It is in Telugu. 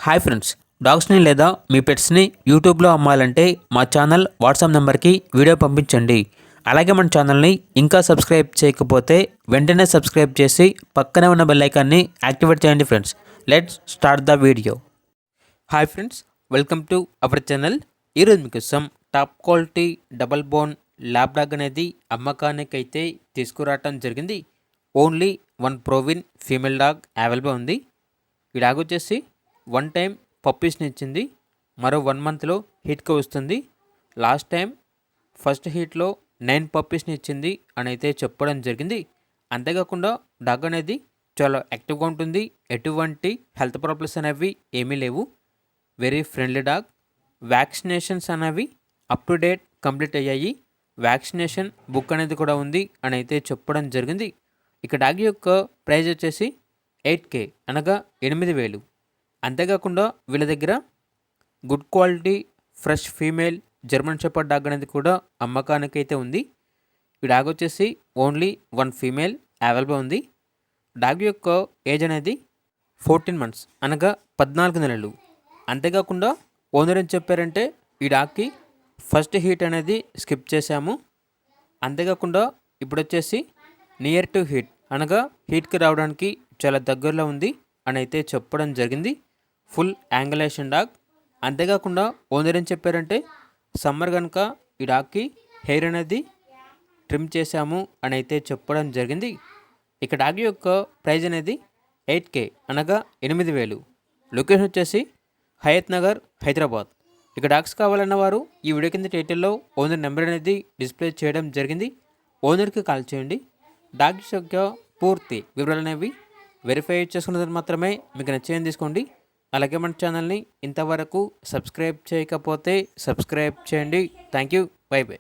హాయ్ ఫ్రెండ్స్, డాగ్స్ని లేదా మీ పెట్స్ని యూట్యూబ్లో అమ్మాలంటే మా ఛానల్ వాట్సాప్ నెంబర్కి వీడియో పంపించండి. అలాగే మన ఛానల్ని ఇంకా సబ్స్క్రైబ్ చేయకపోతే వెంటనే సబ్స్క్రైబ్ చేసి పక్కనే ఉన్న బెల్ ఐకాన్ని యాక్టివేట్ చేయండి friends. Let's start the video. Hi friends, welcome to our channel. ఈరోజు మీకోసం top quality double bone lab dog అనేది అమ్మకానికైతే తీసుకురావటం జరిగింది. Only one proven female dog available ఉంది. ఈ డాగ్ వచ్చేసి వన్ టైం పప్పీస్ని ఇచ్చింది. మరో 1 మంత్లో హీట్కి వస్తుంది. లాస్ట్ టైం ఫస్ట్ హీట్లో 9 పప్పీస్ని ఇచ్చింది అని అయితే చెప్పడం జరిగింది. అంతేకాకుండా డాగ్ అనేది చాలా యాక్టివ్గా ఉంటుంది. ఎటువంటి హెల్త్ ప్రాబ్లమ్స్ అనేవి ఏమీ లేవు. Very friendly dog. వ్యాక్సినేషన్స్ అనేవి అప్ టు డేట్ కంప్లీట్ అయ్యాయి. వ్యాక్సినేషన్ బుక్ అనేది కూడా ఉంది అని అయితే చెప్పడం జరిగింది. ఇక డాగ్ యొక్క ప్రైజ్ వచ్చేసి 8K అనగా 8,000. అంతేకాకుండా వీళ్ళ దగ్గర good quality fresh female German shepherd dog అనేది కూడా అమ్మకానికి అయితే ఉంది. ఈ డాగ్ వచ్చేసి ఓన్లీ వన్ ఫీమేల్ అవైలబుల్ ఉంది. డాగ్ యొక్క ఏజ్ అనేది 14 మంత్స్ అనగా 14 నెలలు. అంతేకాకుండా ఓనర్ ఏం చెప్పారంటే ఈ డాగ్కి ఫస్ట్ హీట్ అనేది స్కిప్ చేశాము. అంతేకాకుండా ఇప్పుడు వచ్చేసి నియర్ టు హీట్ అనగా హీట్కి రావడానికి చాలా దగ్గరలో ఉంది అని అయితే చెప్పడం జరిగింది. Full angulation dog. అంతేకాకుండా ఓనర్ ఏం చెప్పారంటే సమ్మర్ కనుక ఈ డాగ్కి హెయిర్ అనేది ట్రిమ్ చేశాము అని అయితే చెప్పడం జరిగింది. ఇక డాగ్ యొక్క ప్రైజ్ అనేది 8K అనగా 8,000. లొకేషన్ వచ్చేసి హయత్ నగర్, హైదరాబాద్. ఇక డాగ్స్ కావాలన్న వారు ఈ వీడియో కింద టైటిల్లో ఓనర్ నెంబర్ అనేది డిస్ప్లే చేయడం జరిగింది. ఓనర్కి కాల్ చేయండి. డాగ్స్ యొక్క పూర్తి వివరాలు అనేవి వెరిఫై చేసుకున్నది మాత్రమే మీకు నచ్చేది తీసుకోండి. అలాగే మన ఛానల్ని ఇంతవరకు సబ్స్క్రైబ్ చేయకపోతే సబ్స్క్రైబ్ చేయండి. Thank you. By by.